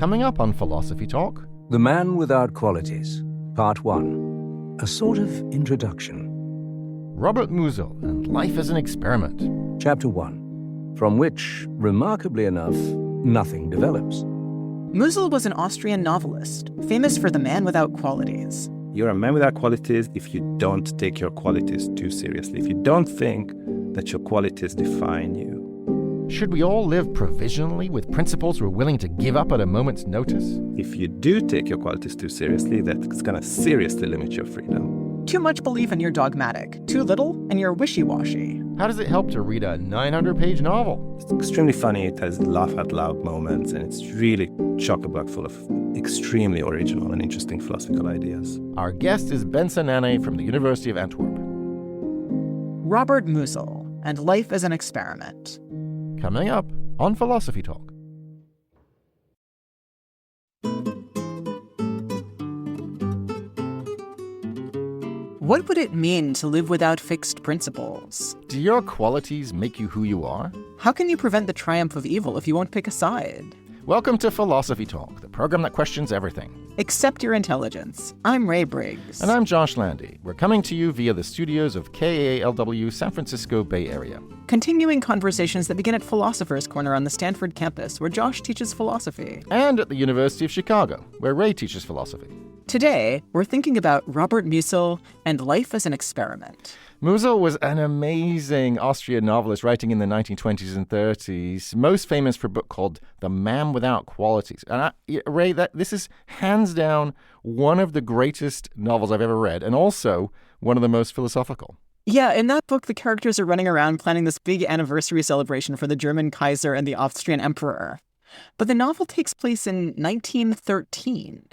Coming up on Philosophy Talk. The Man Without Qualities, Part 1. A sort of introduction. Robert Musil and Life as an Experiment. Chapter 1, from which, remarkably enough, nothing develops. Musil was an Austrian novelist, famous for The Man Without Qualities. You're a man without qualities if you don't take your qualities too seriously, if you don't think that your qualities define you. Should we all live provisionally with principles we're willing to give up at a moment's notice? If you do take your qualities too seriously, that's going to seriously limit your freedom. Too much belief and you're dogmatic. Too little and you're wishy-washy. How does it help to read a 900-page novel? It's extremely funny, it has laugh-out-loud moments, and it's really chock-a-block full of extremely original and interesting philosophical ideas. Our guest is Bence Nanay from the University of Antwerp. Robert Musil and Life as an Experiment. Coming up on Philosophy Talk. What would it mean to live without fixed principles? Do your qualities make you who you are? How can you prevent the triumph of evil if you won't pick a side? Welcome to Philosophy Talk, the program that questions everything. Accept your intelligence. I'm Ray Briggs. And I'm Josh Landy. We're coming to you via the studios of KALW San Francisco Bay Area. Continuing conversations that begin at Philosopher's Corner on the Stanford campus, where Josh teaches philosophy. And at the University of Chicago, where Ray teaches philosophy. Today, we're thinking about Robert Musil and Life as an Experiment. Musil was an amazing Austrian novelist writing in the 1920s and 30s, most famous for a book called The Man Without Qualities. And Ray, this is hands down one of the greatest novels I've ever read, and also one of the most philosophical. Yeah, in that book, the characters are running around planning this big anniversary celebration for the German Kaiser and the Austrian Emperor. But the novel takes place in 1913.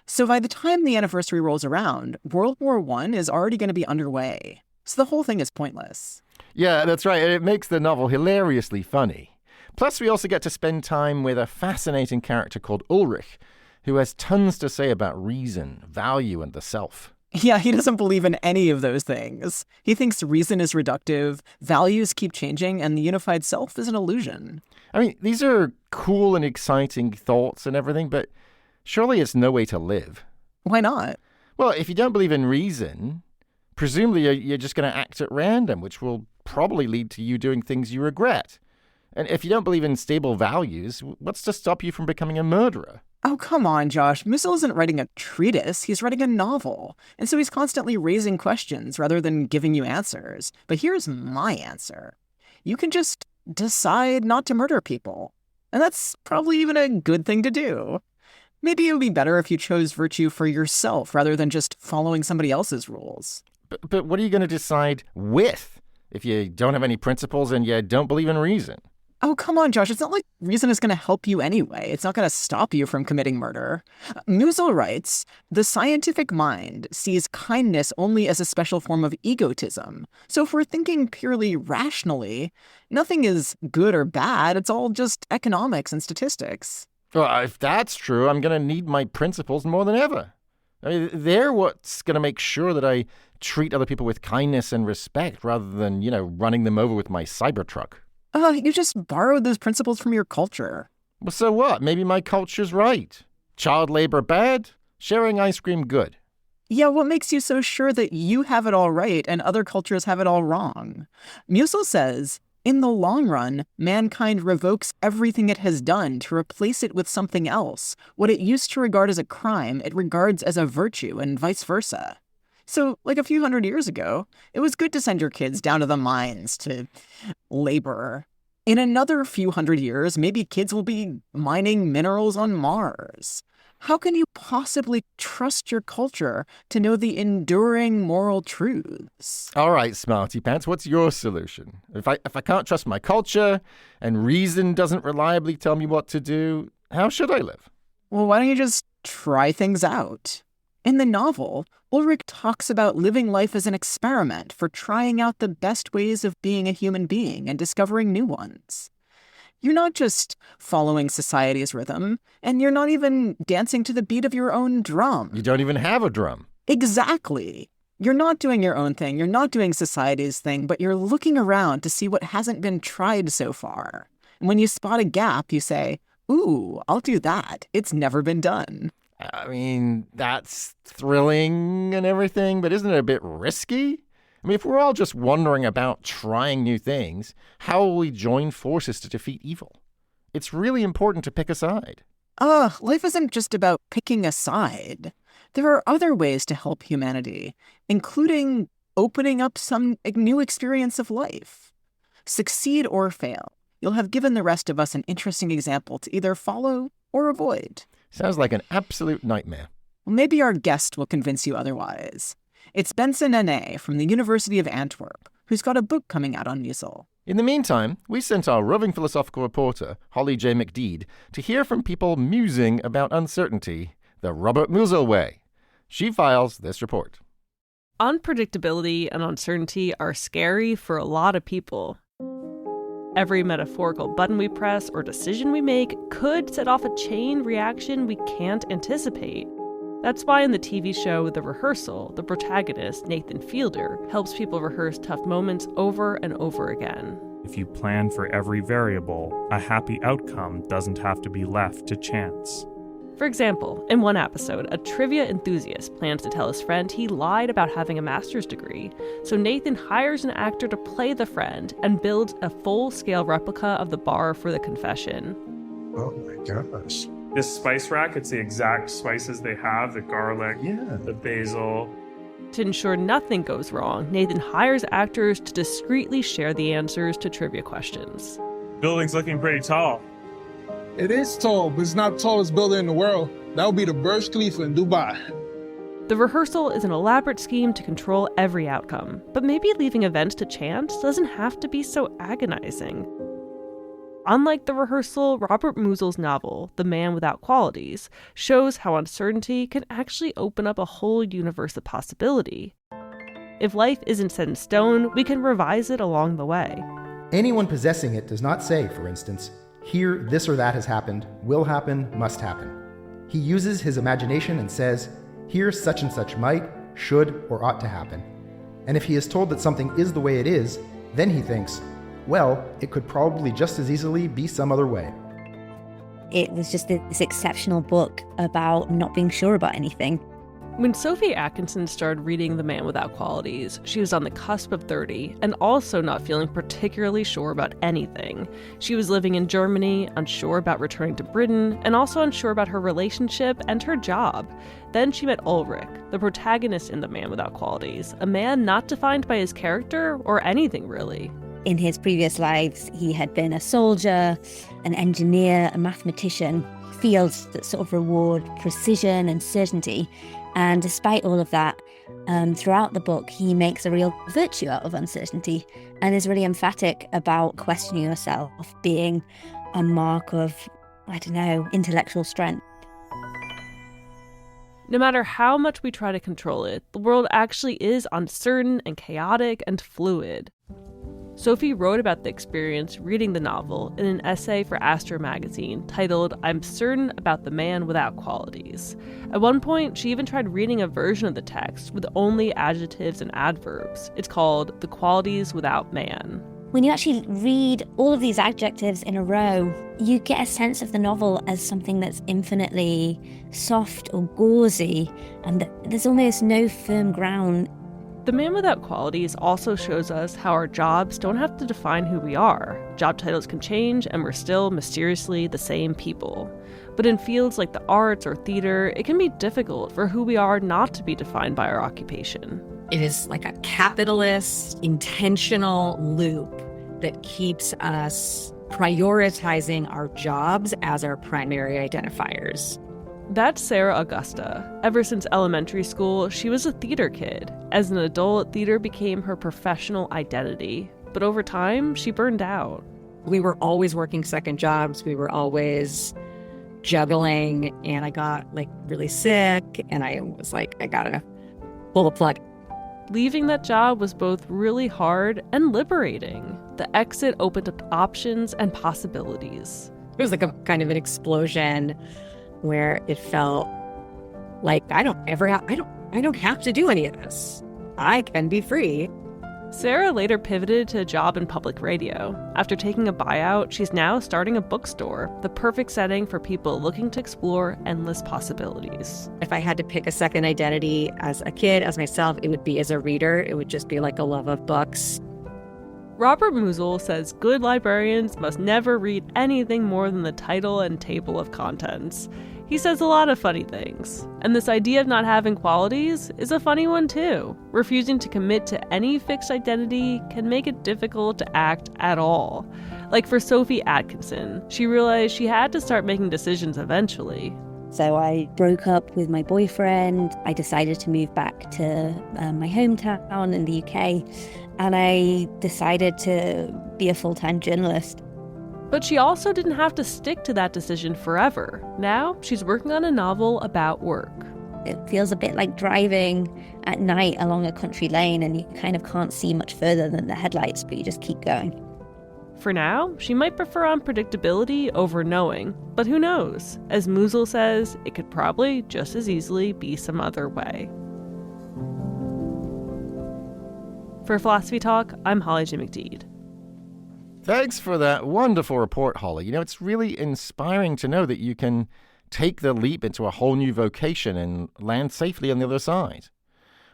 So by the time the anniversary rolls around, World War I is already going to be underway. So the whole thing is pointless. Yeah, that's right. And it makes the novel hilariously funny. Plus, we also get to spend time with a fascinating character called Ulrich, who has tons to say about reason, value, and the self. Yeah, he doesn't believe in any of those things. He thinks reason is reductive, values keep changing, and the unified self is an illusion. I mean, these are cool and exciting thoughts and everything, but surely it's no way to live. Why not? Well, if you don't believe in reason, presumably you're just going to act at random, which will probably lead to you doing things you regret. And if you don't believe in stable values, what's to stop you from becoming a murderer? Oh, come on, Josh. Musil isn't writing a treatise. He's writing a novel. And so he's constantly raising questions rather than giving you answers. But here's my answer. You can just decide not to murder people. And that's probably even a good thing to do. Maybe it would be better if you chose virtue for yourself rather than just following somebody else's rules. But what are you going to decide with if you don't have any principles and you don't believe in reason? Oh, come on, Josh. It's not like reason is going to help you anyway. It's not going to stop you from committing murder. Musil writes, the scientific mind sees kindness only as a special form of egotism. So if we're thinking purely rationally, nothing is good or bad. It's all just economics and statistics. Well, if that's true, I'm going to need my principles more than ever. I mean, they're what's going to make sure that I treat other people with kindness and respect rather than, running them over with my Cybertruck. You just borrowed those principles from your culture. Well, so what? Maybe my culture's right. Child labor bad, sharing ice cream good. Yeah, what makes you so sure that you have it all right and other cultures have it all wrong? Musil says, in the long run, mankind revokes everything it has done to replace it with something else. What it used to regard as a crime, it regards as a virtue, and vice versa. So, like a few hundred years ago, it was good to send your kids down to the mines to labor. In another few hundred years, maybe kids will be mining minerals on Mars. How can you possibly trust your culture to know the enduring moral truths? All right, Smarty Pants, what's your solution? If I can't trust my culture and reason doesn't reliably tell me what to do, how should I live? Well, why don't you just try things out? In the novel, Ulrich talks about living life as an experiment for trying out the best ways of being a human being and discovering new ones. You're not just following society's rhythm, and you're not even dancing to the beat of your own drum. You don't even have a drum. Exactly. You're not doing your own thing. You're not doing society's thing, but you're looking around to see what hasn't been tried so far. And when you spot a gap, you say, Ooh, I'll do that. It's never been done. I mean, that's thrilling and everything, but isn't it a bit risky? I mean, if we're all just wondering about trying new things, how will we join forces to defeat evil? It's really important to pick a side. Life isn't just about picking a side. There are other ways to help humanity, including opening up some new experience of life. Succeed or fail, you'll have given the rest of us an interesting example to either follow or avoid. Sounds like an absolute nightmare. Well, maybe our guest will convince you otherwise. It's Bence Nanay from the University of Antwerp, who's got a book coming out on Musil. In the meantime, we sent our roving philosophical reporter, Holly J. McDeed, to hear from people musing about uncertainty the Robert Musil way. She files this report. Unpredictability and uncertainty are scary for a lot of people. Every metaphorical button we press or decision we make could set off a chain reaction we can't anticipate. That's why in the TV show The Rehearsal, the protagonist, Nathan Fielder, helps people rehearse tough moments over and over again. If you plan for every variable, a happy outcome doesn't have to be left to chance. For example, in one episode, a trivia enthusiast plans to tell his friend he lied about having a master's degree, so Nathan hires an actor to play the friend and builds a full-scale replica of the bar for the confession. Oh my gosh. This spice rack, it's the exact spices they have, the garlic, the basil. To ensure nothing goes wrong, Nathan hires actors to discreetly share the answers to trivia questions. Building's looking pretty tall. It is tall, but it's not the tallest building in the world. That would be the Burj Khalifa in Dubai. The Rehearsal is an elaborate scheme to control every outcome, but maybe leaving events to chance doesn't have to be so agonizing. Unlike The Rehearsal, Robert Musil's novel, The Man Without Qualities, shows how uncertainty can actually open up a whole universe of possibility. If life isn't set in stone, we can revise it along the way. Anyone possessing it does not say, for instance, here this or that has happened, will happen, must happen. He uses his imagination and says, here such and such might, should, or ought to happen. And if he is told that something is the way it is, then he thinks, well, it could probably just as easily be some other way. It was just this exceptional book about not being sure about anything. When Sophie Atkinson started reading The Man Without Qualities, she was on the cusp of 30 and also not feeling particularly sure about anything. She was living in Germany, unsure about returning to Britain, and also unsure about her relationship and her job. Then she met Ulrich, the protagonist in The Man Without Qualities, a man not defined by his character or anything really. In his previous lives, he had been a soldier, an engineer, a mathematician, fields that sort of reward precision and certainty. And despite all of that, throughout the book, he makes a real virtue out of uncertainty and is really emphatic about questioning yourself being a mark of, intellectual strength. No matter how much we try to control it, the world actually is uncertain and chaotic and fluid. Sophie wrote about the experience reading the novel in an essay for Austria magazine titled, I'm Certain About the Man Without Qualities. At one point, she even tried reading a version of the text with only adjectives and adverbs. It's called The Qualities Without Man. When you actually read all of these adjectives in a row, you get a sense of the novel as something that's infinitely soft or gauzy, and that there's almost no firm ground. The Man Without Qualities also shows us how our jobs don't have to define who we are. Job titles can change, and we're still mysteriously the same people. But in fields like the arts or theater, it can be difficult for who we are not to be defined by our occupation. It is like a capitalist, intentional loop that keeps us prioritizing our jobs as our primary identifiers. That's Sarah Augusta. Ever since elementary school, she was a theater kid. As an adult, theater became her professional identity. But over time, she burned out. We were always working second jobs. We were always juggling, and I got really sick, and I was like, I gotta pull the plug. Leaving that job was both really hard and liberating. The exit opened up options and possibilities. It was like a kind of an explosion where it felt like I don't have to do any of this. I can be free. Sarah later pivoted to a job in public radio. After taking a buyout, she's now starting a bookstore, the perfect setting for people looking to explore endless possibilities. If I had to pick a second identity as a kid, as myself, it would be as a reader. It would just be like a love of books. Robert Musil says good librarians must never read anything more than the title and table of contents. He says a lot of funny things. And this idea of not having qualities is a funny one too. Refusing to commit to any fixed identity can make it difficult to act at all. Like for Sophie Atkinson, she realized she had to start making decisions eventually. So I broke up with my boyfriend. I decided to move back to my hometown in the UK. And I decided to be a full-time journalist. But she also didn't have to stick to that decision forever. Now she's working on a novel about work. It feels a bit like driving at night along a country lane and you kind of can't see much further than the headlights, but you just keep going. For now, she might prefer unpredictability over knowing, but who knows? As Musil says, it could probably just as easily be some other way. For Philosophy Talk, I'm Holly J. McDeed. Thanks for that wonderful report, Holly. You know, it's really inspiring to know that you can take the leap into a whole new vocation and land safely on the other side.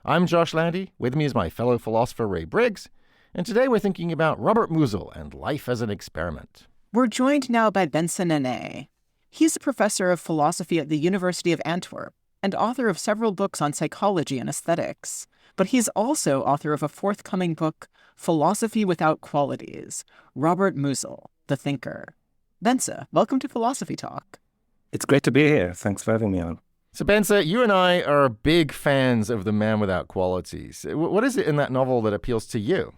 I'm Josh Landy. With me is my fellow philosopher, Ray Briggs. And today we're thinking about Robert Musil and life as an experiment. We're joined now by Bence Nanay. He's a professor of philosophy at the University of Antwerp and author of several books on psychology and aesthetics. But he's also author of a forthcoming book, Philosophy Without Qualities, Robert Musil, the Thinker. Bence, welcome to Philosophy Talk. It's great to be here. Thanks for having me on. So, Bence, you and I are big fans of The Man Without Qualities. What is it in that novel that appeals to you?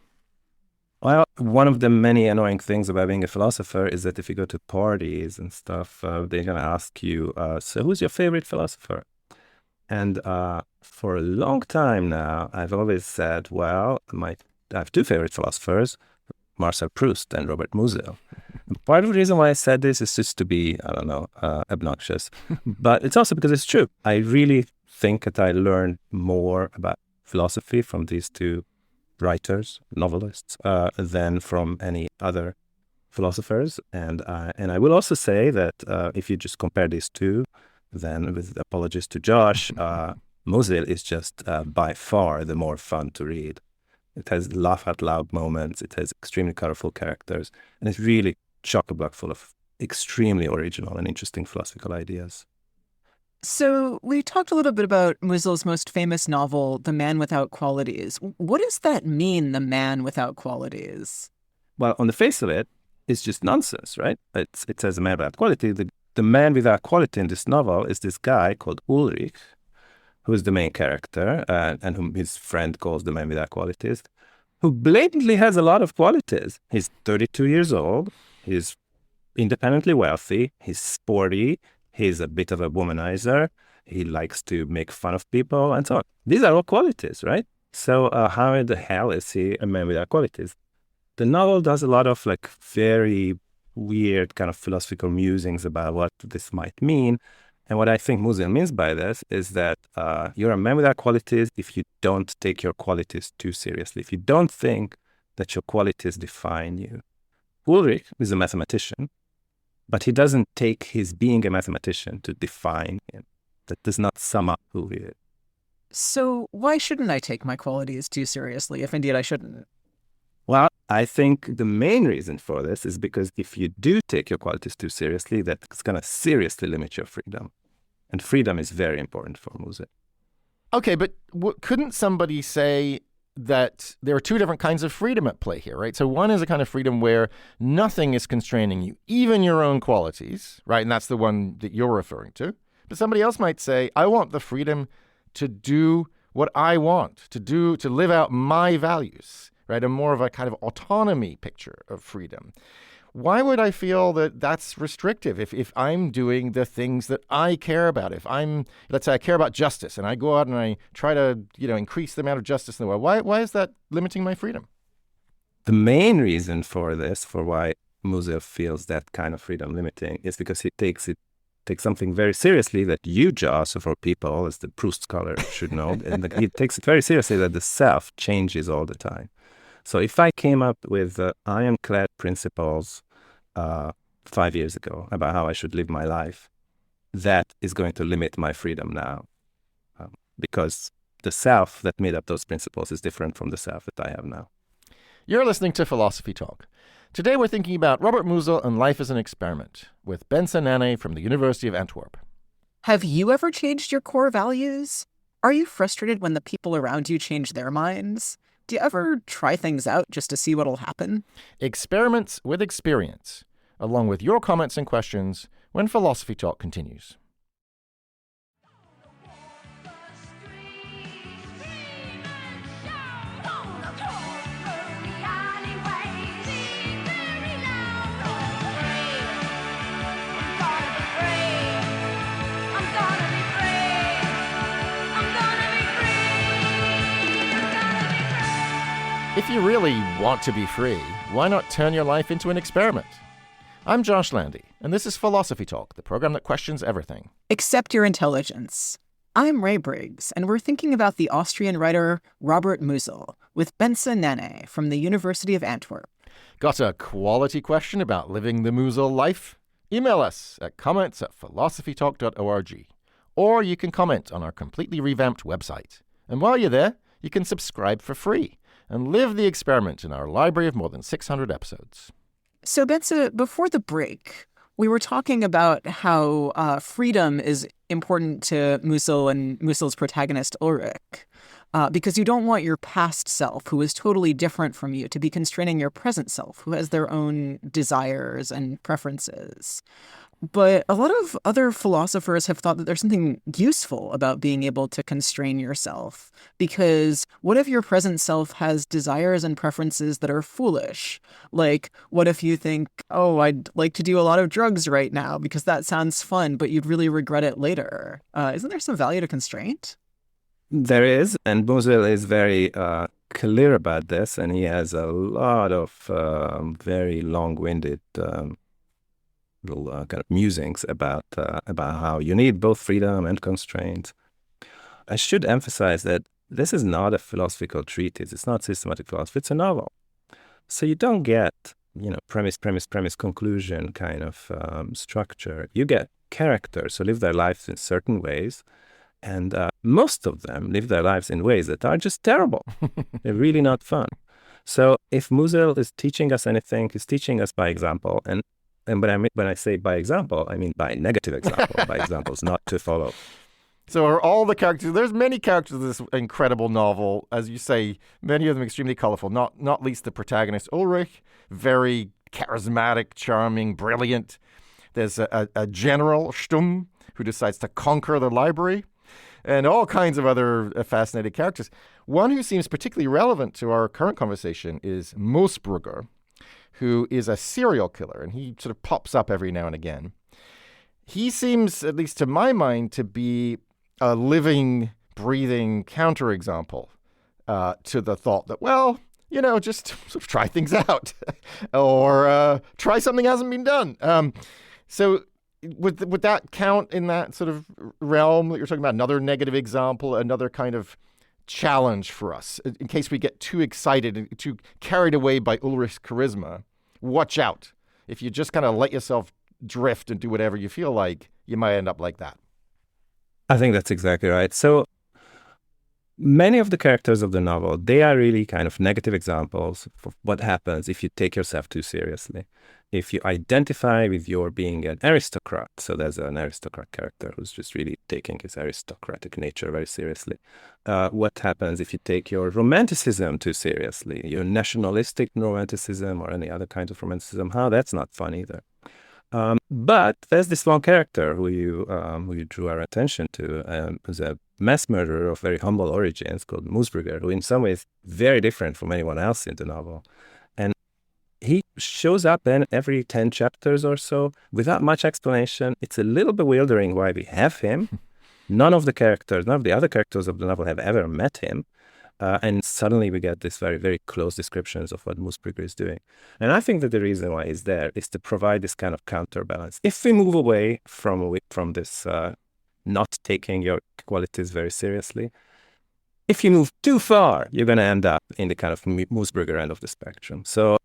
Well, one of the many annoying things about being a philosopher is that if you go to parties and stuff, they're going to ask you, so who's your favorite philosopher? And for a long time now, I've always said, well, I have two favorite philosophers, Marcel Proust and Robert Musil. Part of the reason why I said this is just to be, obnoxious. But it's also because it's true. I really think that I learned more about philosophy from these two writers, novelists, than from any other philosophers. And I will also say that if you just compare these two, then with apologies to Josh, Musil is just by far the more fun to read. It has laugh-out-loud moments, it has extremely colorful characters, and it's really chock-a-block full of extremely original and interesting philosophical ideas. So we talked a little bit about Musil's most famous novel, The Man Without Qualities. What does that mean, the man without qualities? Well, on the face of it, it's just nonsense, right? It says a man without quality. The man without quality in this novel is this guy called Ulrich, who is the main character, and whom his friend calls the man without qualities, who blatantly has a lot of qualities. He's 32 years old, he's independently wealthy, he's sporty, he's a bit of a womanizer, he likes to make fun of people, and so on. These are all qualities, right? So how in the hell is he a man without qualities? The novel does a lot of very weird kind of philosophical musings about what this might mean. And what I think Musil means by this is that you're a man without qualities if you don't take your qualities too seriously, if you don't think that your qualities define you. Ulrich is a mathematician, but he doesn't take his being a mathematician to define him. That does not sum up who he is. So why shouldn't I take my qualities too seriously, if indeed I shouldn't? Well, I think the main reason for this is because if you do take your qualities too seriously, that's going to seriously limit your freedom. And freedom is very important for Musil. Okay, but couldn't somebody say that there are two different kinds of freedom at play here, right? So one is a kind of freedom where nothing is constraining you, even your own qualities, right? And that's the one that you're referring to. But somebody else might say, I want the freedom to do what I want, to live out my values, right? A more of a kind of autonomy picture of freedom. Why would I feel that that's restrictive if I'm doing the things that I care about? If let's say I care about justice and I go out and I try to, increase the amount of justice in the world, why is that limiting my freedom? The main reason for this, for why Musil feels that kind of freedom limiting, is because he takes something very seriously that you, Josh, for people, as the Proust scholar should know, and he takes it very seriously that the self changes all the time. So if I came up with ironclad principles 5 years ago about how I should live my life, that is going to limit my freedom now, because the self that made up those principles is different from the self that I have now. You're listening to Philosophy Talk. Today we're thinking about Robert Musil and life as an experiment with Bence Nanay from the University of Antwerp. Have you ever changed your core values? Are you frustrated when the people around you change their minds? Do you ever try things out just to see what'll happen? Experiments with experience, along with your comments and questions when Philosophy Talk continues. If you really want to be free, why not turn your life into an experiment? I'm Josh Landy, and this is Philosophy Talk, the program that questions everything. Except your intelligence. I'm Ray Briggs, and we're thinking about the Austrian writer Robert Musil with Bence Nanay from the University of Antwerp. Got a quality question about living the Musil life? Email us at comments@philosophytalk.org, or you can comment on our completely revamped website. And while you're there, you can subscribe for free and live the experiment in our library of more than 600 episodes. So, Bence, before the break, we were talking about how freedom is important to Musil and Musil's protagonist, Ulrich, because you don't want your past self, who is totally different from you, to be constraining your present self, who has their own desires and preferences. But a lot of other philosophers have thought that there's something useful about being able to constrain yourself. Because what if your present self has desires and preferences that are foolish? Like, what if you think, oh, I'd like to do a lot of drugs right now because that sounds fun, but you'd really regret it later? Isn't there some value to constraint? There is, and Musil is very clear about this, and he has a lot of very long-winded little kind of musings about how you need both freedom and constraint. I should emphasize that this is not a philosophical treatise. It's not systematic philosophy. It's a novel. So you don't get, premise, conclusion kind of structure. You get characters who live their lives in certain ways, and most of them live their lives in ways that are just terrible. They're really not fun. So if Musil is teaching us anything, he's teaching us by example. And when I say by example, I mean by negative example, by examples not to follow. So are all the characters, there's many characters in this incredible novel, as you say, many of them extremely colorful, not least the protagonist, Ulrich, very charismatic, charming, brilliant. There's a general, Stumm, who decides to conquer the library, and all kinds of other fascinating characters. One who seems particularly relevant to our current conversation is Moosbrugger, who is a serial killer, and he sort of pops up every now and again. He seems, at least to my mind, to be a living, breathing counterexample to the thought that, well, just sort of try things out or try something that hasn't been done. So would that count in that sort of realm that you're talking about? Another negative example, another kind of challenge for us in case we get too excited and too carried away by Ulrich's charisma. Watch out. If you just kind of let yourself drift and do whatever you feel like, you might end up like that. I think that's exactly right. So many of the characters of the novel, they are really kind of negative examples of what happens if you take yourself too seriously. If you identify with your being an aristocrat, so there's an aristocrat character who's just really taking his aristocratic nature very seriously. What happens if you take your romanticism too seriously, your nationalistic romanticism or any other kind of romanticism? That's not fun either. But there's this one character who you drew our attention to, who's a mass murderer of very humble origins called Moosbrugger, who in some ways very different from anyone else in the novel. And he shows up in every 10 chapters or so without much explanation. It's a little bewildering why we have him. None of the other characters of the novel have ever met him. And suddenly we get this very, very close descriptions of what Moosbrugger is doing. And I think that the reason why he's there is to provide this kind of counterbalance. If we move away from this not taking your qualities very seriously, If you move too far, you're going to end up in the kind of Moosbrugger end of the spectrum. So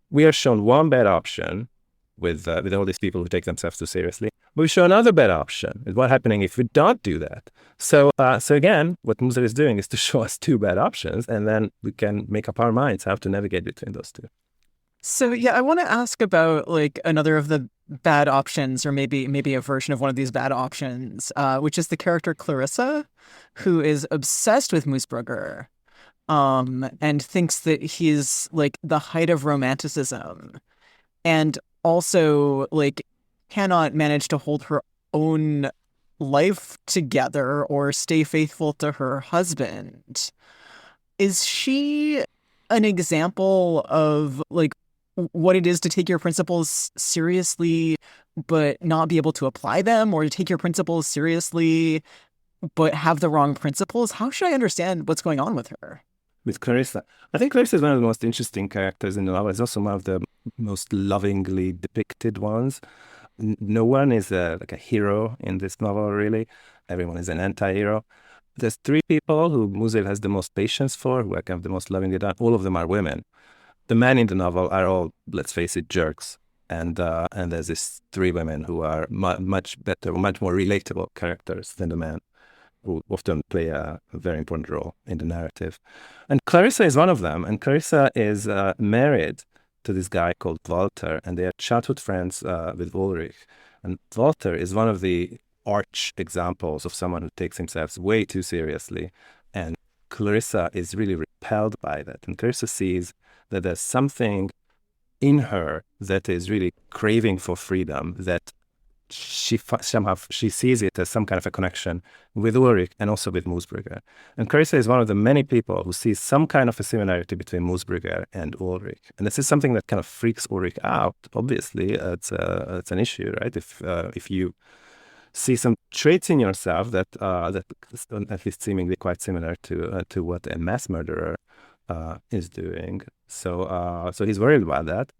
we are shown one bad option with all these people who take themselves too seriously. But we show another bad option. Is what's happening if we don't do that. So again, what Musil is doing is to show us two bad options, and then we can make up our minds how to navigate between those two. So yeah, I want to ask about like another of the bad options, or maybe a version of one of these bad options, which is the character Clarissa, who is obsessed with Moosbrugger, and thinks that he's like the height of romanticism, and also like cannot manage to hold her own life together or stay faithful to her husband. Is she an example of like what it is to take your principles seriously but not be able to apply them, or to take your principles seriously but have the wrong principles? How should I understand what's going on with her? With Clarissa, I think Clarissa is one of the most interesting characters in the novel. It's also one of the most lovingly depicted ones. No one is like a hero in this novel, really. Everyone is an anti-hero. There's three people who Musil has the most patience for, who are kind of the most lovingly done. All of them are women. The men in the novel are all, let's face it, jerks. And there's these three women who are much better, much more relatable characters than the men, who often play a very important role in the narrative. And Clarissa is one of them. And Clarissa is married to this guy called Walter, and they are childhood friends with Ulrich. And Walter is one of the arch examples of someone who takes himself way too seriously. And Clarissa is really repelled by that. And Clarissa sees that there's something in her that is really craving for freedom, that somehow she sees it as some kind of a connection with Ulrich and also with Moosbrugger. And Clarissa is one of the many people who sees some kind of a similarity between Moosbrugger and Ulrich. And this is something that kind of freaks Ulrich out. Obviously, it's an issue, right? If you see some traits in yourself that at least seemingly quite similar to what a mass murderer is doing. So he's worried about that.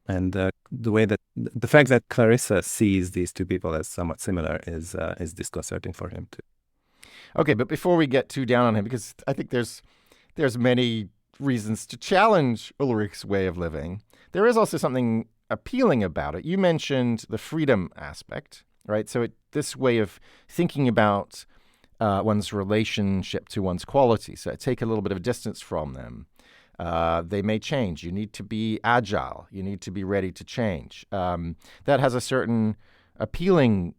And the fact that Clarissa sees these two people as somewhat similar is disconcerting for him too. Okay, but before we get too down on him, because I think there's many reasons to challenge Ulrich's way of living, there is also something appealing about it. You mentioned the freedom aspect, right? So this way of thinking about one's relationship to one's qualities, so take a little bit of distance from them. They may change. You need to be agile. You need to be ready to change. That has a certain appealing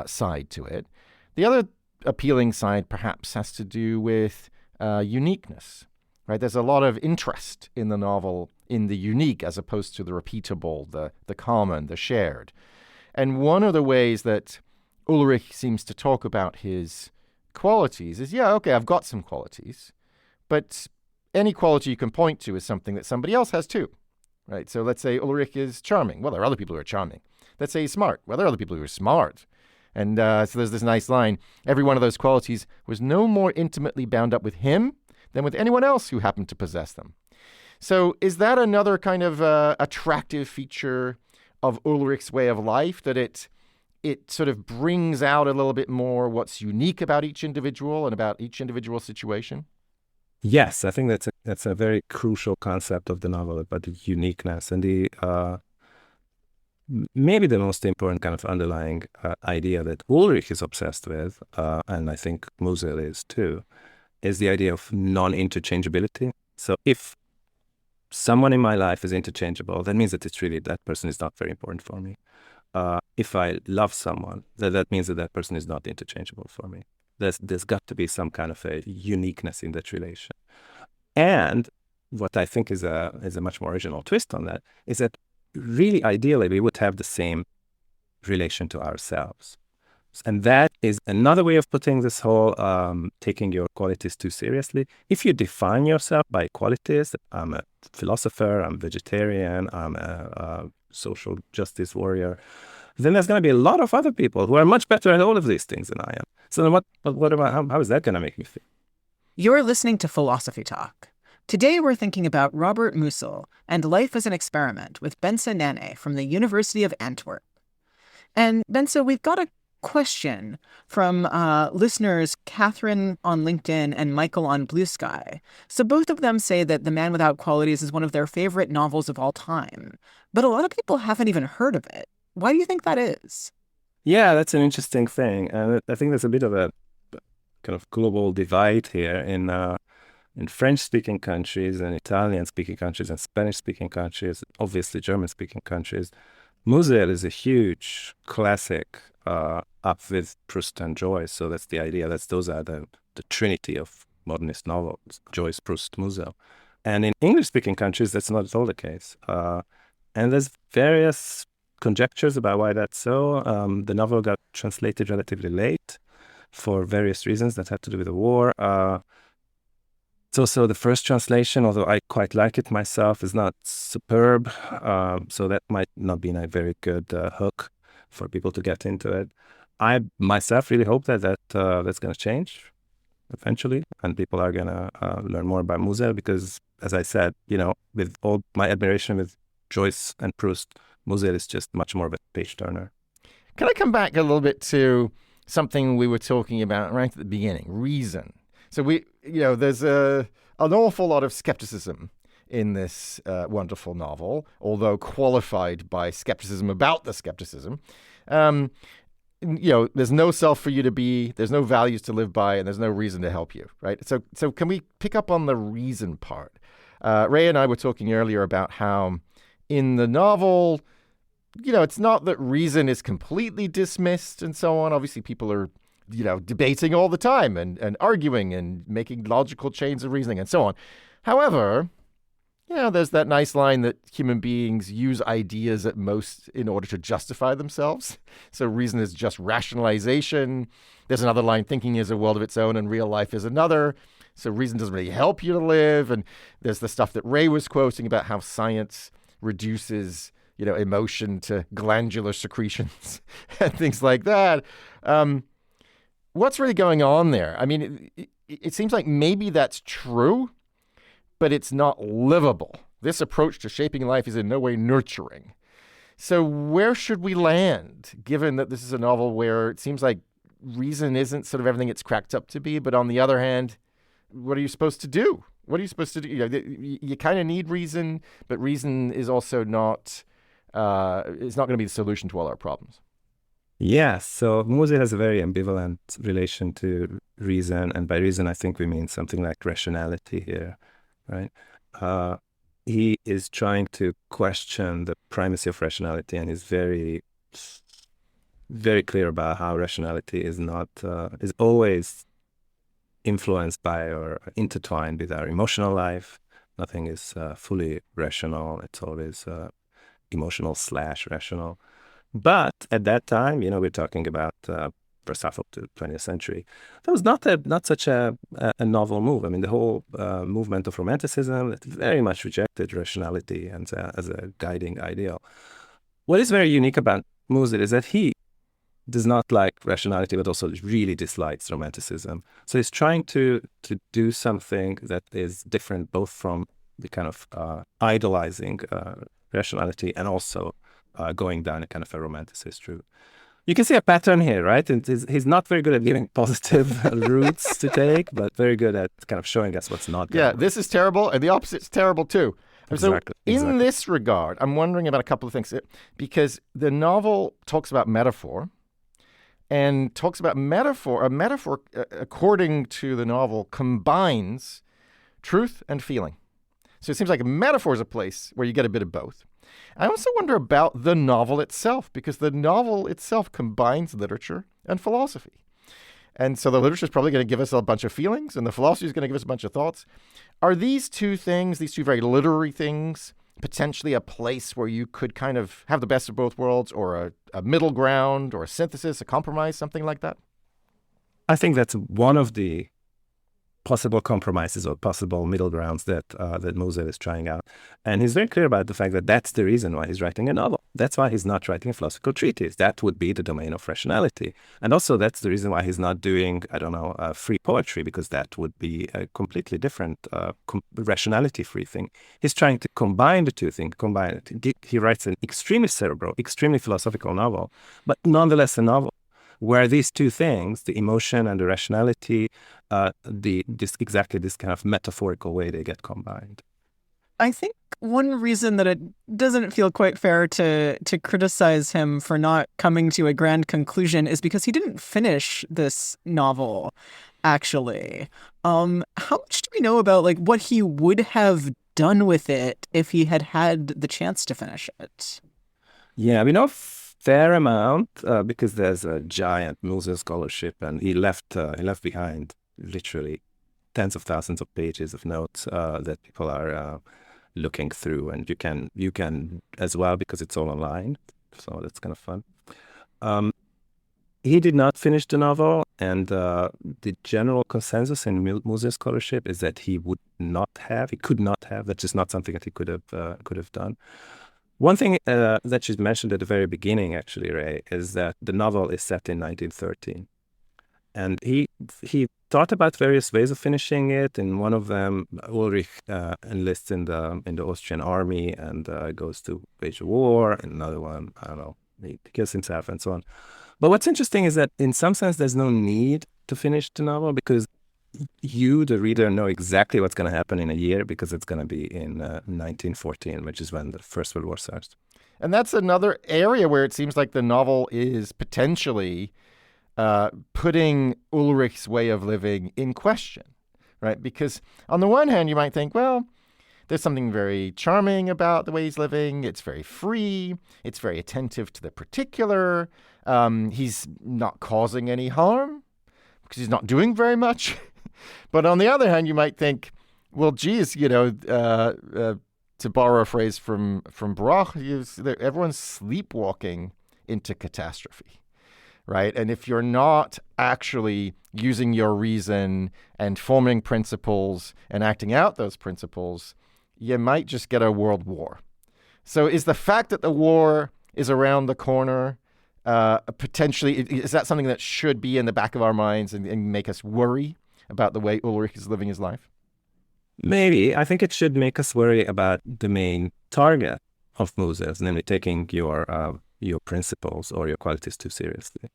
side to it. The other appealing side perhaps has to do with uniqueness, right? There's a lot of interest in the novel in the unique as opposed to the repeatable, the common, the shared. And one of the ways that Ulrich seems to talk about his qualities is, yeah, okay, I've got some qualities, but any quality you can point to is something that somebody else has too, right? So let's say Ulrich is charming. Well, there are other people who are charming. Let's say he's smart. Well, there are other people who are smart. And so there's this nice line. Every one of those qualities was no more intimately bound up with him than with anyone else who happened to possess them. So is that another kind of attractive feature of Ulrich's way of life, that it sort of brings out a little bit more what's unique about each individual and about each individual situation? Yes, I think that's a very crucial concept of the novel, about the uniqueness and the maybe the most important kind of underlying idea that Ulrich is obsessed with, and I think Musil is too, is the idea of non-interchangeability. So if someone in my life is interchangeable, that means that it's really, that person is not very important for me. If I love someone, that means that person is not interchangeable for me. There's got to be some kind of a uniqueness in that relation. And what I think is a much more original twist on that is that really ideally we would have the same relation to ourselves. And that is another way of putting this whole taking your qualities too seriously. If you define yourself by qualities, I'm a philosopher, I'm vegetarian, I'm a social justice warrior, then there's going to be a lot of other people who are much better at all of these things than I am. So then what about, how is that going to make me feel? You're listening to Philosophy Talk. Today we're thinking about Robert Musil and Life as an Experiment with Bence Nanay from the University of Antwerp. And Bence, we've got a question from listeners Catherine on LinkedIn and Michael on Blue Sky. So both of them say that The Man Without Qualities is one of their favorite novels of all time. But a lot of people haven't even heard of it. Why do you think that is? Yeah, that's an interesting thing. And I think there's a bit of a kind of global divide here in French-speaking countries and Italian-speaking countries and Spanish-speaking countries, obviously German-speaking countries. Musil is a huge classic up with Proust and Joyce. So that's the idea. Those are the trinity of modernist novels, Joyce, Proust, Musil. And in English-speaking countries, that's not at all the case. And there's various conjectures about why that's so. The novel got translated relatively late for various reasons that had to do with the war. It's also the first translation, although I quite like it myself, is not superb. So that might not be a very good hook for people to get into it. I myself really hope that's going to change eventually, and people are going to learn more about Musil because, as I said, with all my admiration with Joyce and Proust, Musil is just much more of a page turner. Can I come back a little bit to something we were talking about right at the beginning, reason? So there's an awful lot of skepticism in this wonderful novel, although qualified by skepticism about the skepticism. There's no self for you to be, there's no values to live by, and there's no reason to help you, right? So can we pick up on the reason part? Ray and I were talking earlier about how in the novel, it's not that reason is completely dismissed and so on. Obviously, people are debating all the time and arguing and making logical chains of reasoning and so on. However, there's that nice line that human beings use ideas at most in order to justify themselves. So reason is just rationalization. There's another line, thinking is a world of its own and real life is another. So reason doesn't really help you to live. And there's the stuff that Ray was quoting about how science reduces emotion to glandular secretions and things like that. What's really going on there? I mean, it seems like maybe that's true, but it's not livable. This approach to shaping life is in no way nurturing. So where should we land, given that this is a novel where it seems like reason isn't sort of everything it's cracked up to be, but on the other hand, what are you supposed to do? What are you supposed to do? You kind of need reason, but reason is also not, it's not going to be the solution to all our problems. Yes, so Musil has a very ambivalent relation to reason, and by reason I think we mean something like rationality here, right? He is trying to question the primacy of rationality, and is very, very clear about how rationality is not is always influenced by or intertwined with our emotional life. Nothing is fully rational; it's always emotional/rational. But at that time, we're talking about first half of the 20th century. That was not such a novel move. I mean, the whole movement of Romanticism that very much rejected rationality and as a guiding ideal. What is very unique about Musil is that he does not like rationality, but also really dislikes Romanticism. So he's trying to do something that is different, both from the kind of idolizing rationality and also going down a kind of a romanticist route. You can see a pattern here, right? And he's not very good at giving positive routes to take, but very good at kind of showing us what's not good. Yeah, this is terrible, and the opposite's terrible too. Exactly. So in this regard, I'm wondering about a couple of things. Because the novel talks about metaphor, and talks about metaphor. A metaphor, according to the novel, combines truth and feeling. So it seems like a metaphor is a place where you get a bit of both. I also wonder about the novel itself, because the novel itself combines literature and philosophy. And so the literature is probably going to give us a bunch of feelings, and the philosophy is going to give us a bunch of thoughts. Are these two things, these two very literary things, potentially a place where you could kind of have the best of both worlds, or a middle ground, or a synthesis, a compromise, something like that? I think that's one of the possible compromises or possible middle grounds that Musil is trying out. And he's very clear about the fact that that's the reason why he's writing a novel. That's why he's not writing a philosophical treatise. That would be the domain of rationality. And also that's the reason why he's not doing, free poetry, because that would be a completely different rationality-free thing. He's trying to combine the two things, He writes an extremely cerebral, extremely philosophical novel, but nonetheless a novel. where these two things, the emotion and the rationality, this kind of metaphorical way they get combined. I think one reason that it doesn't feel quite fair to criticize him for not coming to a grand conclusion is because he didn't finish this novel, actually. How much do we know about like what he would have done with it if he had had the chance to finish it? Yeah, we know a fair amount because there's a giant Musil scholarship, and he left behind literally tens of thousands of pages of notes that people are looking through, and you can as well because it's all online, so that's kind of fun. He did not finish the novel, and the general consensus in Musil scholarship is that he could not have. That's just not something that he could have done. One thing that she's mentioned at the very beginning, actually, Ray, is that the novel is set in 1913. And he thought about various ways of finishing it. In one of them, Ulrich enlists in the Austrian army and goes to wage a war. And another one, I don't know, he kills himself and so on. But what's interesting is that in some sense, there's no need to finish the novel because you, the reader, know exactly what's going to happen in a year because it's going to be in 1914, which is when the First World War starts. And that's another area where it seems like the novel is potentially putting Ulrich's way of living in question, right? Because on the one hand, you might think, well, there's something very charming about the way he's living. It's very free. It's very attentive to the particular. He's not causing any harm because he's not doing very much. But on the other hand, you might think, well, geez, to borrow a phrase from Broch, everyone's sleepwalking into catastrophe. Right. And if you're not actually using your reason and forming principles and acting out those principles, you might just get a world war. So is the fact that the war is around the corner potentially, is that something that should be in the back of our minds and make us worry about the way Ulrich is living his life? Maybe. I think it should make us worry about the main target of Musil, namely taking your principles or your qualities too seriously,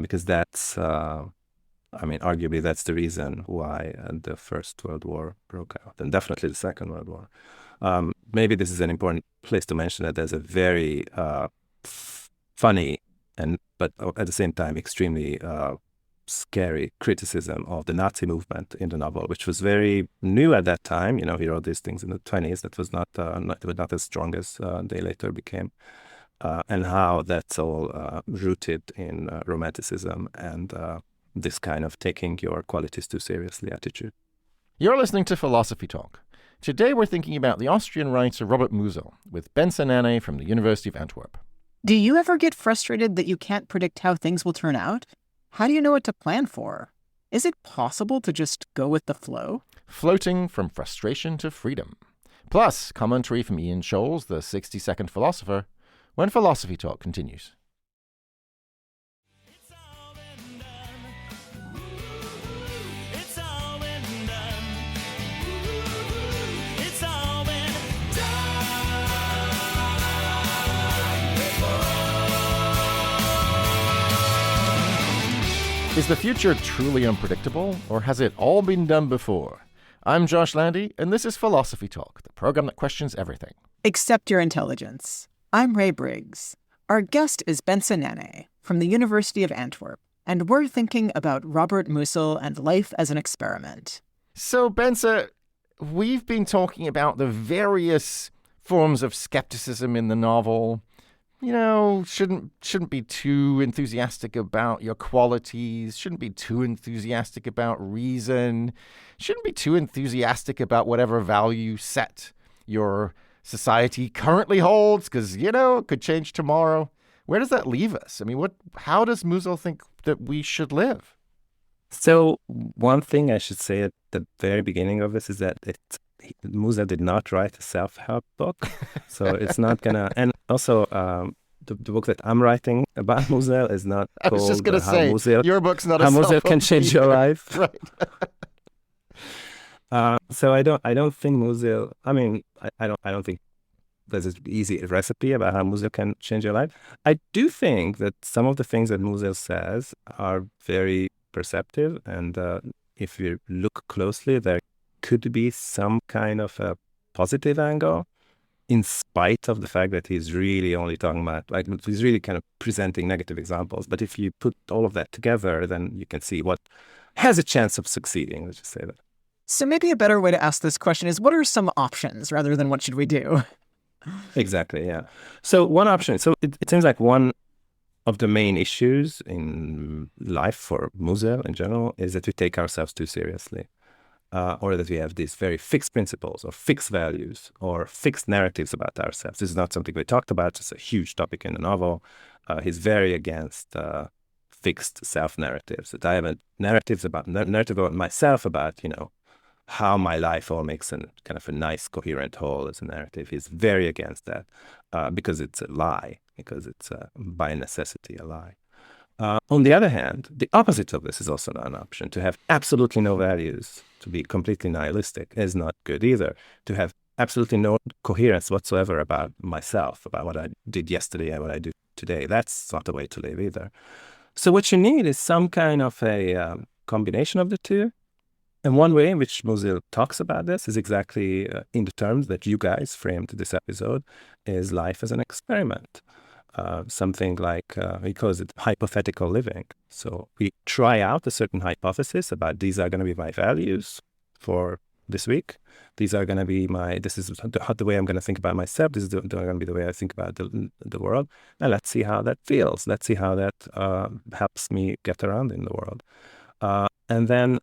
because that's, arguably that's the reason why the First World War broke out, and definitely the Second World War. Maybe this is an important place to mention that there's a very funny but at the same time extremely scary criticism of the Nazi movement in the novel, which was very new at that time. He wrote these things in the 1920s. That was not as strong as they later became. And how that's all rooted in romanticism and this kind of taking your qualities too seriously attitude. You're listening to Philosophy Talk. Today we're thinking about the Austrian writer Robert Musil with Bence Nanay from the University of Antwerp. Do you ever get frustrated that you can't predict how things will turn out? How do you know what to plan for? Is it possible to just go with the flow? Floating from frustration to freedom. Plus, commentary from Ian Scholes, the 60-second philosopher, when Philosophy Talk continues. Is the future truly unpredictable, or has it all been done before? I'm Josh Landy, and this is Philosophy Talk, the program that questions everything. Except your intelligence. I'm Ray Briggs. Our guest is Bence Nanay from the University of Antwerp, and we're thinking about Robert Musil and life as an experiment. So, Bence, we've been talking about the various forms of skepticism in the novel. Shouldn't be too enthusiastic about your qualities, shouldn't be too enthusiastic about reason, shouldn't be too enthusiastic about whatever value set your society currently holds, because, it could change tomorrow. Where does that leave us? I mean, how does Musil think that we should live? So one thing I should say at the very beginning of this is that Musil did not write a self-help book, so it's not gonna. And also, the book that I'm writing about Musil is not called. I was just gonna say, your book's not a How self-help Musil can change your life. Right. So I don't think Musil. I mean, I don't think there's an easy recipe about how Musil can change your life. I do think that some of the things that Musil says are very perceptive, and if you look closely, there could be some kind of a positive angle, in spite of the fact that he's really only talking about, like, he's really kind of presenting negative examples. But if you put all of that together, then you can see what has a chance of succeeding. Let's just say that. So maybe a better way to ask this question is, what are some options rather than what should we do? Exactly, yeah. So one option, so it seems like one of the main issues in life for Musil in general is that we take ourselves too seriously. Or that we have these very fixed principles or fixed values or fixed narratives about ourselves. This is not something we talked about. It's a huge topic in the novel. He's very against fixed self-narratives. That I have a narrative about myself, about, how my life all makes a kind of a nice, coherent whole as a narrative. He's very against that because it's a lie, because it's by necessity a lie. On the other hand, the opposite of this is also not an option. To have absolutely no values, to be completely nihilistic, is not good either. To have absolutely no coherence whatsoever about myself, about what I did yesterday and what I do today, that's not the way to live either. So what you need is some kind of a combination of the two. And one way in which Musil talks about this is exactly in the terms that you guys framed this episode, is life as an experiment. Something like, he calls it hypothetical living. So we try out a certain hypothesis about these are going to be my values for this week. These are going to be this is the way I'm going to think about myself. This is going to be the way I think about the world. And let's see how that feels. Let's see how that helps me get around in the world. And then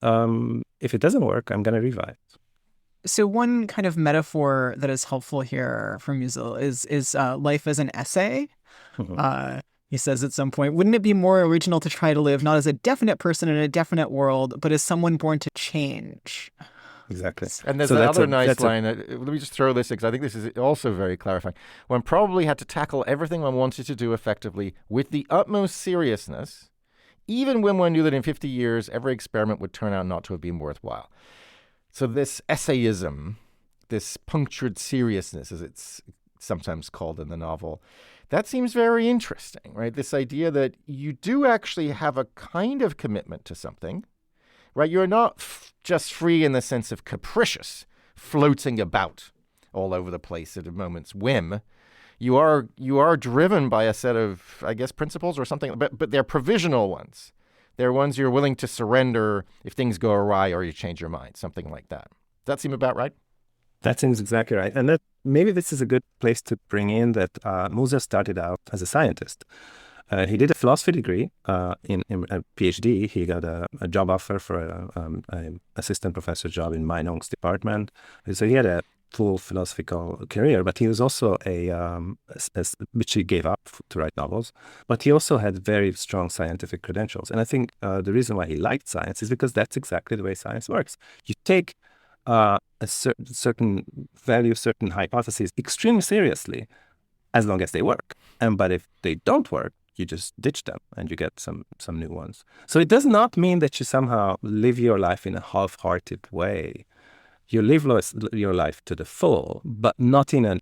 if it doesn't work, I'm going to revise. So one kind of metaphor that is helpful here from Musil is life as an essay. He says at some point, wouldn't it be more original to try to live not as a definite person in a definite world, but as someone born to change? Exactly. And there's another nice line. Let me just throw this in, because I think this is also very clarifying. One probably had to tackle everything one wanted to do effectively with the utmost seriousness, even when one knew that in 50 years, every experiment would turn out not to have been worthwhile. So this essayism, this punctured seriousness, as it's sometimes called in the novel, that seems very interesting, right? This idea that you do actually have a kind of commitment to something, right? You're not just free in the sense of capricious, floating about all over the place at a moment's whim. You are driven by a set of, I guess, principles or something, but they're provisional ones. They're ones you're willing to surrender if things go awry or you change your mind, something like that. Does that seem about right? That seems exactly right. And that maybe this is a good place to bring in that Musil started out as a scientist. He did a philosophy degree in a PhD. He got a job offer for an assistant professor job in Meinungs's department. So he had a full philosophical career, but he was also which he gave up to write novels, but he also had very strong scientific credentials. And I think the reason why he liked science is because that's exactly the way science works. You take a certain value, certain hypotheses extremely seriously, as long as they work. But if they don't work, you just ditch them and you get some new ones. So it does not mean that you somehow live your life in a half-hearted way. You live your life to the full, but not in a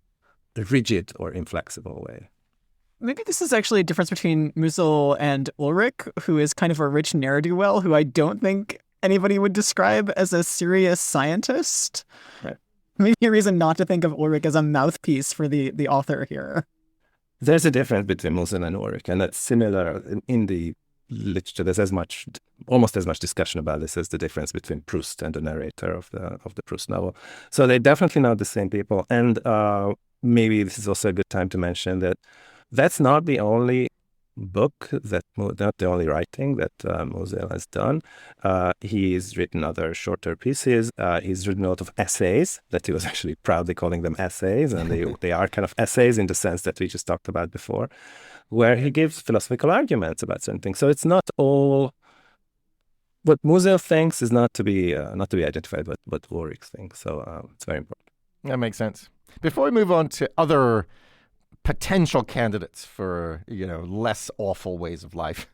rigid or inflexible way. Maybe this is actually a difference between Musil and Ulrich, who is kind of a rich ne'er-do-well, who I don't think anybody would describe as a serious scientist. Right. Maybe a reason not to think of Ulrich as a mouthpiece for the author here. There's a difference between Musil and Ulrich, and that's similar in the literature. There's almost as much discussion about this as the difference between Proust and the narrator of the Proust novel. So they're definitely not the same people. And maybe this is also a good time to mention that that's not the only book, not the only writing that Musil has done. He's written other shorter pieces. He's written a lot of essays that he was actually proudly calling them essays, and they are kind of essays in the sense that we just talked about before, where he gives philosophical arguments about certain things. So it's not all what Musil thinks is not to be identified with what Ulrich thinks. So it's very important. That makes sense. Before we move on to other potential candidates for, less awful ways of life,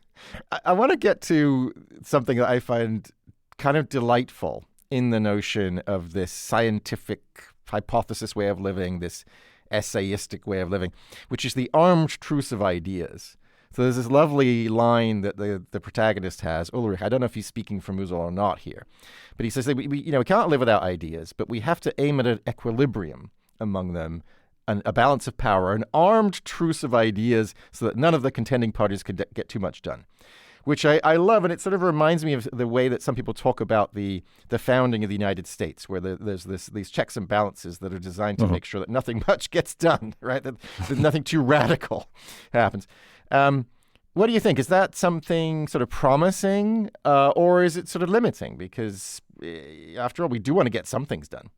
I want to get to something that I find kind of delightful in the notion of this scientific hypothesis way of living, this essayistic way of living, which is the armed truce of ideas. So there's this lovely line that the protagonist has, Ulrich. I don't know if he's speaking for Musil or not here, but he says that we can't live without ideas, but we have to aim at an equilibrium among them, a balance of power, an armed truce of ideas so that none of the contending parties could get too much done, which I love. And it sort of reminds me of the way that some people talk about the founding of the United States, where there's these checks and balances that are designed to make sure that nothing much gets done, right? That nothing too radical happens. What do you think? Is that something sort of promising, or is it sort of limiting? Because after all, we do want to get some things done.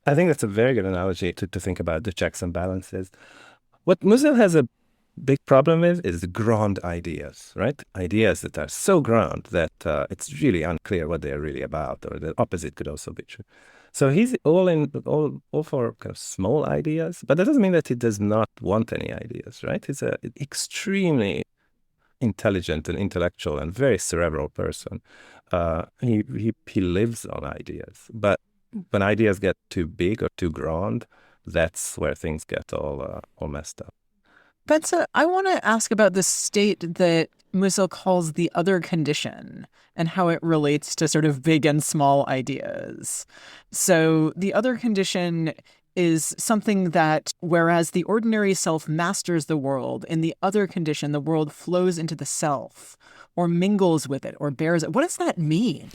I think that's a very good analogy to think about the checks and balances. What Musil has a big problem with is the grand ideas, right? Ideas that are so grand that it's really unclear what they're really about, or the opposite could also be true. So he's all for kind of small ideas, but that doesn't mean that he does not want any ideas, right? He's an extremely intelligent and intellectual and very cerebral person. He lives on ideas, but when ideas get too big or too grand, that's where things get all messed up. Bence, I want to ask about the state that Musil calls the other condition and how it relates to sort of big and small ideas. So the other condition is something that, whereas the ordinary self masters the world, in the other condition, the world flows into the self or mingles with it or bears it. What does that mean?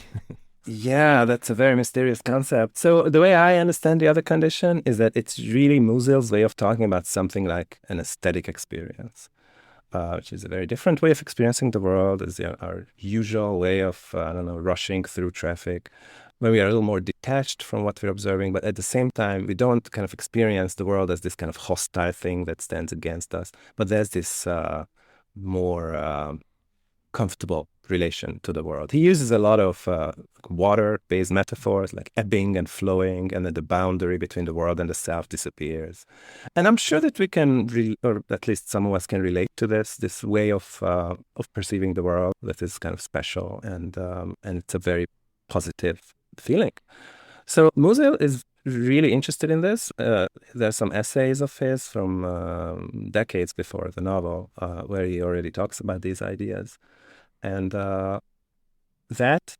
Yeah, that's a very mysterious concept. So the way I understand the other condition is that it's really Musil's way of talking about something like an aesthetic experience, which is a very different way of experiencing the world. Is our usual way of, rushing through traffic, where we are a little more detached from what we're observing, but at the same time, we don't kind of experience the world as this kind of hostile thing that stands against us, but there's this more comfortable relation to the world. He uses a lot of water-based metaphors like ebbing and flowing, and then the boundary between the world and the self disappears. And I'm sure that we can, or at least some of us can relate to this way of perceiving the world that is kind of special, and it's a very positive feeling. So Musil is really interested in this. There's some essays of his from decades before the novel where he already talks about these ideas. And that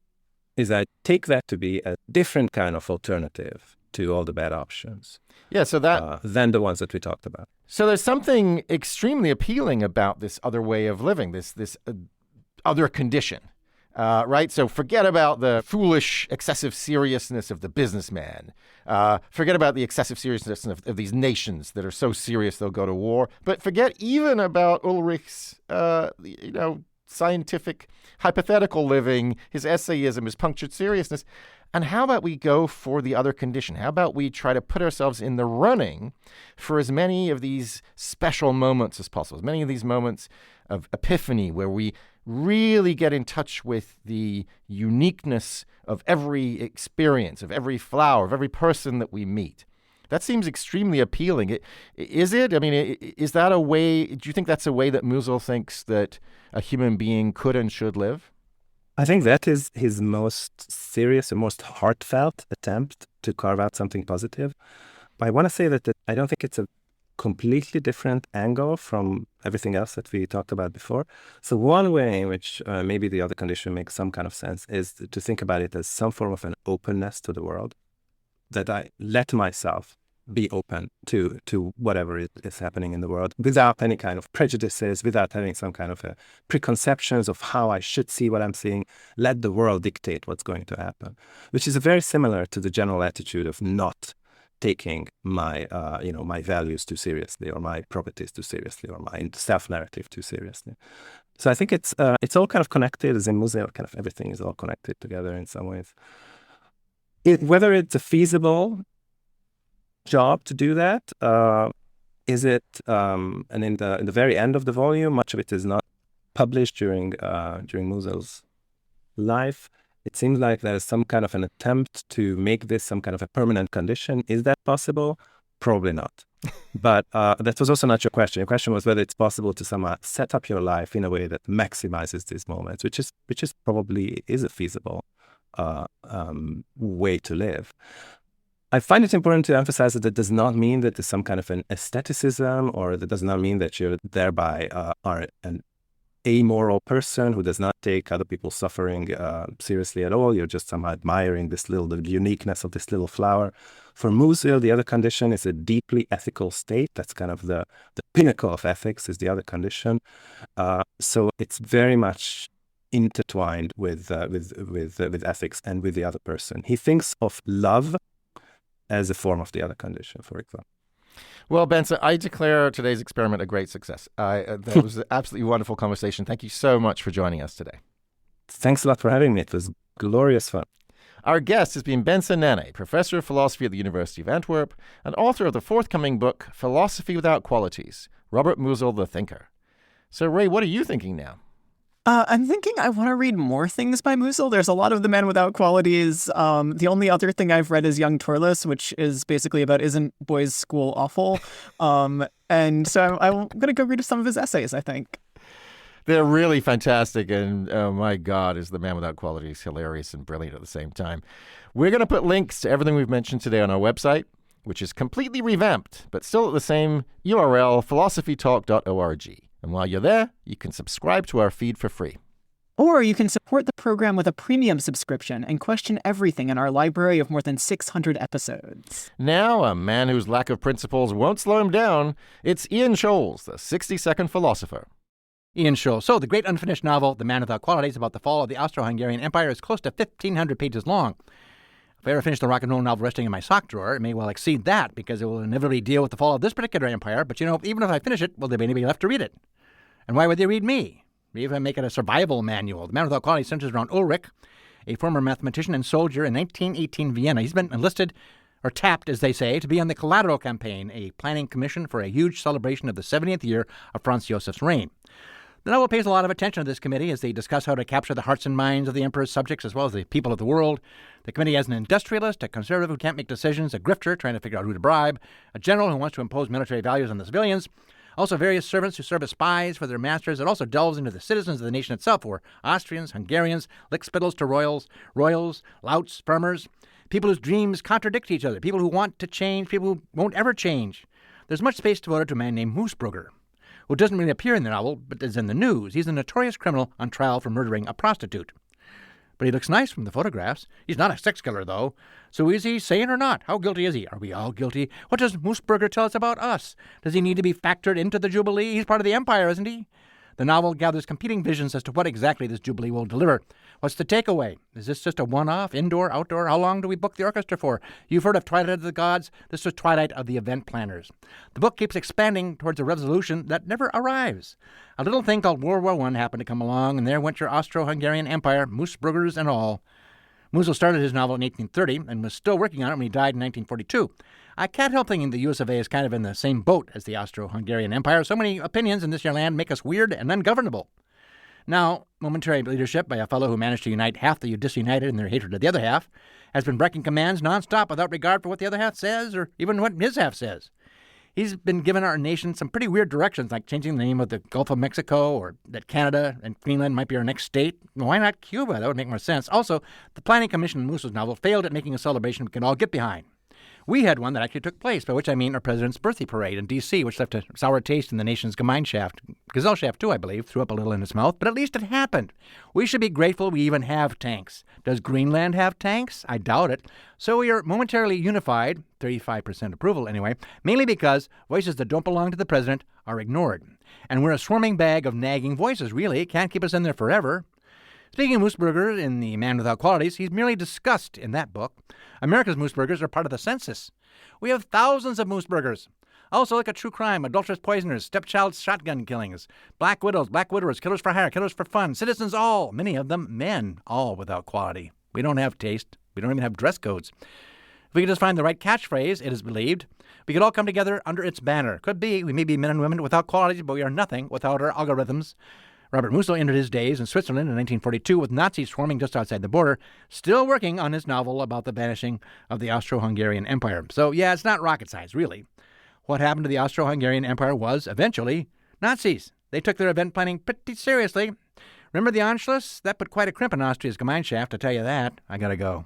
is, I take that to be a different kind of alternative to all the bad options. Yeah, so that than the ones that we talked about. So there's something extremely appealing about this other way of living, this other condition, right? So forget about the foolish, excessive seriousness of the businessman. Forget about the excessive seriousness of these nations that are so serious they'll go to war. But forget even about Ulrich's, scientific, hypothetical living, his essayism, his punctured seriousness. And how about we go for the other condition? How about we try to put ourselves in the running for as many of these special moments as possible, as many of these moments of epiphany where we really get in touch with the uniqueness of every experience, of every flower, of every person that we meet. That seems extremely appealing. Is it? I mean, is that a way, do you think that's a way that Musil thinks that a human being could and should live? I think that is his most serious and most heartfelt attempt to carve out something positive. But I want to say that I don't think it's a completely different angle from everything else that we talked about before. So one way in which maybe the other condition makes some kind of sense is to think about it as some form of an openness to the world, that I let myself be open to whatever is happening in the world without any kind of prejudices, without having some kind of preconceptions of how I should see what I'm seeing. Let the world dictate what's going to happen, which is very similar to the general attitude of not taking my my values too seriously, or my properties too seriously, or my self-narrative too seriously. So I think it's all kind of connected. As in Musil, kind of everything is all connected together in some ways. Whether it's a feasible job to do that, is it? And in the very end of the volume, much of it is not published during Musil's life. It seems like there is some kind of an attempt to make this some kind of a permanent condition. Is that possible? Probably not. But that was also not your question. Your question was whether it's possible to somehow set up your life in a way that maximizes these moments, which is probably a feasible way to live. I find it important to emphasize that it does not mean that there's some kind of an aestheticism, or that does not mean that you thereby are an amoral person who does not take other people's suffering seriously at all. You're just somehow admiring the uniqueness of this little flower. For Musil, the other condition is a deeply ethical state. That's kind of the pinnacle of ethics, is the other condition. So it's very much intertwined with ethics and with the other person. He thinks of love as a form of the other condition, for example. Well, Bence, I declare today's experiment a great success. That was an absolutely wonderful conversation. Thank you so much for joining us today. Thanks a lot for having me. It was glorious fun. Our guest has been Bence Nanay, professor of philosophy at the University of Antwerp and author of the forthcoming book, Philosophy Without Qualities, Robert Musil the Thinker. So, Ray, what are you thinking now? I'm thinking I want to read more things by Musil. There's a lot of The Man Without Qualities. The only other thing I've read is Young Turles, which is basically about isn't boys' school awful? And so I'm going to go read some of his essays, I think. They're really fantastic, and oh my God, is The Man Without Qualities hilarious and brilliant at the same time. We're going to put links to everything we've mentioned today on our website, which is completely revamped, but still at the same URL, philosophytalk.org. And while you're there, you can subscribe to our feed for free. Or you can support the program with a premium subscription and question everything in our library of more than 600 episodes. Now, a man whose lack of principles won't slow him down, it's Ian Scholes, the 60-second philosopher. Ian Scholes. So, the great unfinished novel, The Man Without Qualities, about the fall of the Austro-Hungarian Empire, is close to 1,500 pages long. If I ever finish the rock and roll novel resting in my sock drawer, it may well exceed that, because it will inevitably deal with the fall of this particular empire. But, even if I finish it, will there be anybody left to read it? And why would they read me? Maybe if I make it a survival manual. The Man Without Qualities centers around Ulrich, a former mathematician and soldier in 1918 Vienna. He's been enlisted, or tapped, as they say, to be on the Collateral Campaign, a planning commission for a huge celebration of the 70th year of Franz Josef's reign. The novel pays a lot of attention to this committee as they discuss how to capture the hearts and minds of the emperor's subjects as well as the people of the world. The committee has an industrialist, a conservative who can't make decisions, a grifter trying to figure out who to bribe, a general who wants to impose military values on the civilians, also various servants who serve as spies for their masters. It also delves into the citizens of the nation itself, who are Austrians, Hungarians, lickspittles to royals, louts, farmers, people whose dreams contradict each other, people who want to change, people who won't ever change. There's much space devoted to a man named Moosbrugger, who doesn't really appear in the novel, but is in the news. He's a notorious criminal on trial for murdering a prostitute. But he looks nice from the photographs. He's not a sex killer, though. So is he sane or not? How guilty is he? Are we all guilty? What does Moosbrugger tell us about us? Does he need to be factored into the Jubilee? He's part of the empire, isn't he? The novel gathers competing visions as to what exactly this Jubilee will deliver. What's the takeaway? Is this just a one-off, indoor, outdoor? How long do we book the orchestra for? You've heard of Twilight of the Gods. This was Twilight of the event planners. The book keeps expanding towards a resolution that never arrives. A little thing called World War I happened to come along, and there went your Austro-Hungarian Empire, Moosbruggers and all. Musil started his novel in 1830 and was still working on it when he died in 1942. I can't help thinking the US of A is kind of in the same boat as the Austro-Hungarian Empire. So many opinions in this here land make us weird and ungovernable. Now, momentary leadership by a fellow who managed to unite half the disunited in their hatred of the other half has been breaking commands nonstop without regard for what the other half says or even what his half says. He's been giving our nation some pretty weird directions, like changing the name of the Gulf of Mexico, or that Canada and Greenland might be our next state. Why not Cuba? That would make more sense. Also, the Planning Commission in Musil's novel failed at making a celebration we can all get behind. We had one that actually took place, by which I mean our president's birthday parade in D.C., which left a sour taste in the nation's Gemeinschaft. Gesellschaft, too, I believe, threw up a little in his mouth, but at least it happened. We should be grateful we even have tanks. Does Greenland have tanks? I doubt it. So we are momentarily unified, 35% approval anyway, mainly because voices that don't belong to the president are ignored. And we're a swarming bag of nagging voices, really. Can't keep us in there forever. Speaking of Moosbrugger in The Man Without Qualities, he's merely discussed in that book. America's Moosburgers are part of the census. We have thousands of Moosburgers. Also, look at true crime, adulterous poisoners, stepchild shotgun killings, black widows, black widowers, killers for hire, killers for fun, citizens all, many of them men, all without quality. We don't have taste. We don't even have dress codes. If we could just find the right catchphrase, it is believed, we could all come together under its banner. Could be, we may be men and women without qualities, but we are nothing without our algorithms. Robert Musil ended his days in Switzerland in 1942 with Nazis swarming just outside the border, still working on his novel about the vanishing of the Austro-Hungarian Empire. So, yeah, it's not rocket science, really. What happened to the Austro-Hungarian Empire was, eventually, Nazis. They took their event planning pretty seriously. Remember the Anschluss? That put quite a crimp in Austria's Gemeinschaft, I tell you that. I gotta go.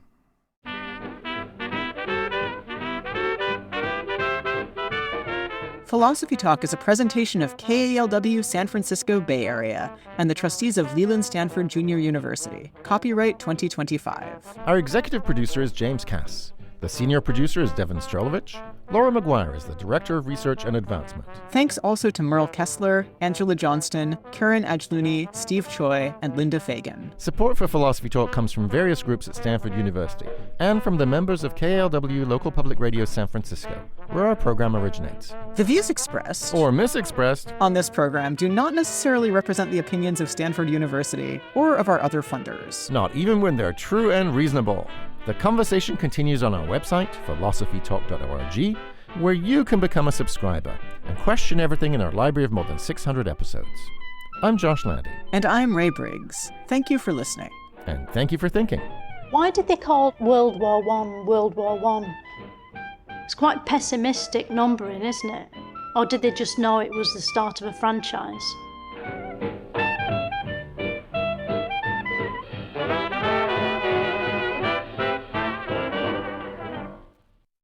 Philosophy Talk is a presentation of KALW San Francisco Bay Area and the trustees of Leland Stanford Junior University. Copyright 2025. Our executive producer is James Cass. The senior producer is Devin Strolovich. Laura McGuire is the Director of Research and Advancement. Thanks also to Merle Kessler, Angela Johnston, Karen Ajluni, Steve Choi, and Linda Fagan. Support for Philosophy Talk comes from various groups at Stanford University and from the members of KALW Local Public Radio San Francisco, where our program originates. The views expressed or misexpressed on this program do not necessarily represent the opinions of Stanford University or of our other funders. Not even when they're true and reasonable. The conversation continues on our website, philosophytalk.org, where you can become a subscriber and question everything in our library of more than 600 episodes. I'm Josh Landy. And I'm Ray Briggs. Thank you for listening. And thank you for thinking. Why did they call World War I World War I? It's quite pessimistic numbering, isn't it? Or did they just know it was the start of a franchise?